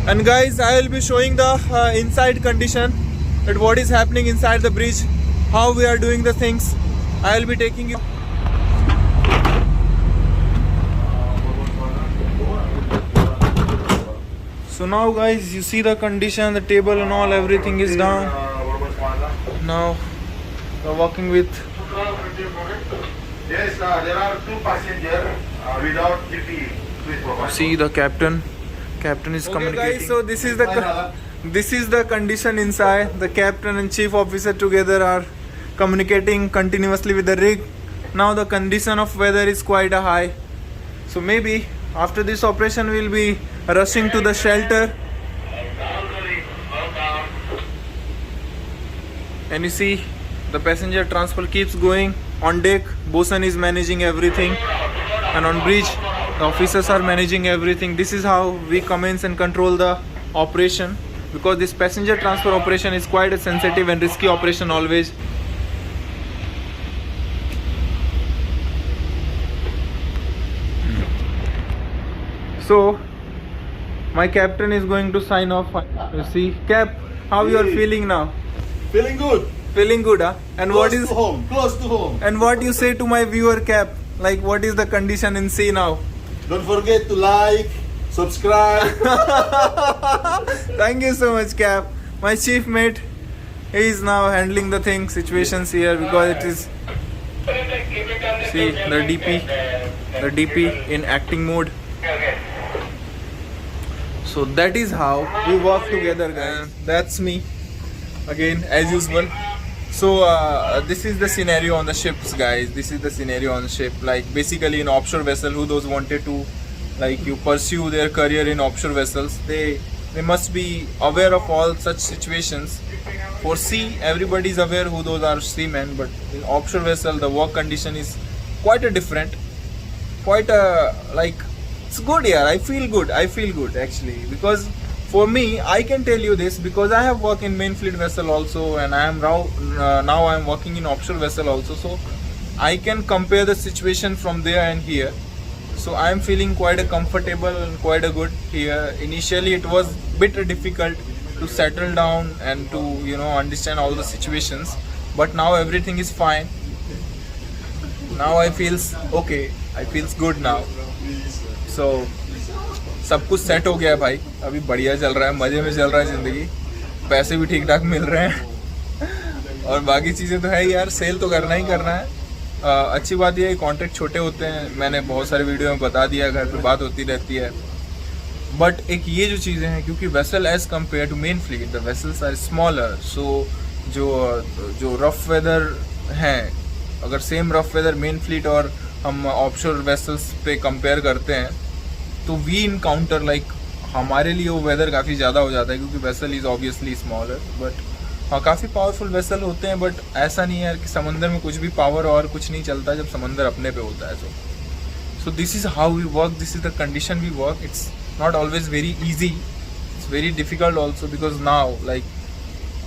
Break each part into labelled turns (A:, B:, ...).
A: And guys, I will be showing the inside condition, that what is happening inside the bridge, how we are doing the things. I will be taking you. So now guys, you see the condition, the table and all, everything is down. Now we're walking with.
B: Yes, there are 2 passengers without TT.
A: See the captain. Captain is communicating. Guys, so this is the condition inside. The captain and chief officer together are communicating continuously with the rig. Now the condition of weather is quite a high. So maybe after this operation we'll be rushing to the shelter. And you see the passenger transport keeps going. On deck, bosun is managing everything, and on bridge the officers are managing everything. This is how we commence and control the operation, because this passenger transfer operation is quite a sensitive and risky operation always. So my captain is going to sign off. You see, Cap, how you are feeling now?
B: Feeling good.
A: Feeling good, huh? And
B: Close
A: what is
B: to home? Close to home.
A: and what you say to my viewer, Cap? Like, what is the condition in sea now?
B: Don't forget to like, subscribe.
A: Thank you so much, Cap. My chief mate, he is now handling the situations here, because it is. See the DP in acting mode. So that is how we work together, guys. That's me again, as usual. So this is the scenario on the ships, guys. This is the scenario on the ship. Like, basically in offshore vessel, who those wanted to pursue their career in offshore vessels, they must be aware of all such situations. For sea, everybody is aware who those are seamen, but in offshore vessel the work condition is quite a different, quite a it's good. Yeah, I feel good actually, because for me, I can tell you this because I have worked in main fleet vessel also, and I am now I am working in offshore vessel also, so I can compare the situation from there and here. So I am feeling quite a comfortable and quite a good here. Initially it was bit difficult to settle down and to understand all the situations, but now everything is fine. Now I feels okay, I feels good now. So सब कुछ set हो गया है भाई, अभी बढ़िया चल रहा है, मज़े में चल रहा है ज़िंदगी, पैसे भी ठीक ठाक मिल रहे हैं और बाकी चीज़ें तो है ही यार, सेल तो करना ही करना है। अच्छी बात यह है कॉन्ट्रैक्ट छोटे होते हैं, मैंने बहुत सारे वीडियो में बता दिया, घर पे बात होती रहती है। बट एक ये जो चीज़ें हैं, क्योंकि vessel as compare to main fleet the vessels are smaller, so जो रफ वेदर हैं, अगर same rough weather main fleet और हम ऑफशोर वेसल्स पे कंपेयर करते हैं तो वी इनकाउंटर हमारे लिए वो वेदर काफ़ी ज़्यादा हो जाता है, क्योंकि vessel is obviously smaller, but हाँ काफ़ी पावरफुल वेसल होते हैं। बट ऐसा नहीं है यार कि समंदर में कुछ भी पावर और कुछ नहीं चलता जब समंदर अपने पे होता है। So this is how we work, this is the condition we work. It's not always very easy, it's very difficult also, because now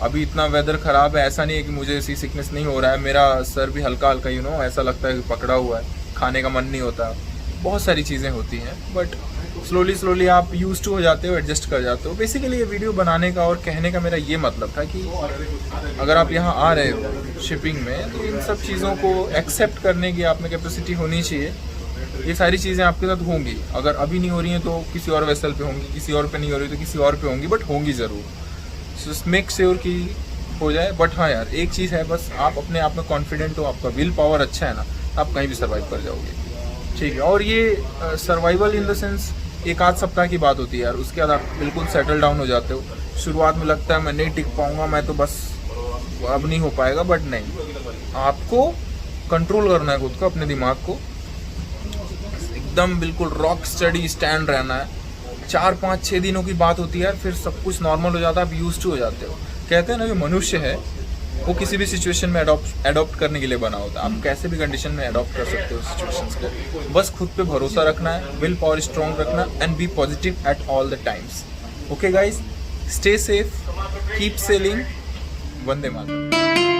A: अभी इतना वेदर ख़राब है, ऐसा नहीं है कि मुझे सी सिकनेस नहीं हो रहा है, मेरा सर भी हल्का हल्का ऐसा लगता है कि पकड़ा हुआ है, खाने का मन नहीं होता, बहुत सारी चीज़ें होती हैं। बट स्लोली आप यूज टू हो जाते हो, एडजस्ट कर जाते हो। बेसिकली ये वीडियो बनाने का और कहने का मेरा ये मतलब था कि अगर आप यहाँ आ रहे हो शिपिंग में, तो इन सब चीज़ों को एक्सेप्ट करने की आप में कैपेसिटी होनी चाहिए। ये सारी चीज़ें आपके साथ होंगी, अगर अभी नहीं हो रही हैं तो किसी और वेसल पे होंगी, किसी और पे नहीं हो रही तो किसी और पे होंगी, बट होंगी ज़रूर। सो मेक श्योर कि हो जाए। बट हाँ यार, एक चीज़ है, बस आप अपने आप में कॉन्फिडेंट हो, आपका विल पावर अच्छा है ना, आप कहीं भी सर्वाइव कर जाओगे, ठीक है। और ये सर्वाइवल इन द सेंस एक आध सप्ताह की बात होती है यार, उसके बाद आप बिल्कुल सेटल डाउन हो जाते हो। शुरुआत में लगता है मैं नहीं टिक पाऊंगा, मैं तो बस अब नहीं हो पाएगा, बट नहीं, आपको कंट्रोल करना है खुद को, अपने दिमाग को, एकदम बिल्कुल रॉक स्टडी स्टैंड रहना है। 4, 5, 6 दिनों की बात होती है यार, फिर सब कुछ नॉर्मल हो जाता है, आप यूज टू हो जाते हो। कहते हैं ना, जो मनुष्य है वो किसी भी सिचुएशन में अडॉप्ट करने के लिए बना होता है। आप कैसे भी कंडीशन में अडॉप्ट कर सकते हो सिचुएशंस को, बस खुद पे भरोसा रखना है, विल पावर स्ट्रॉन्ग रखना, and be positive at all the times. Okay guys, stay safe, keep selling, Vande Mataram.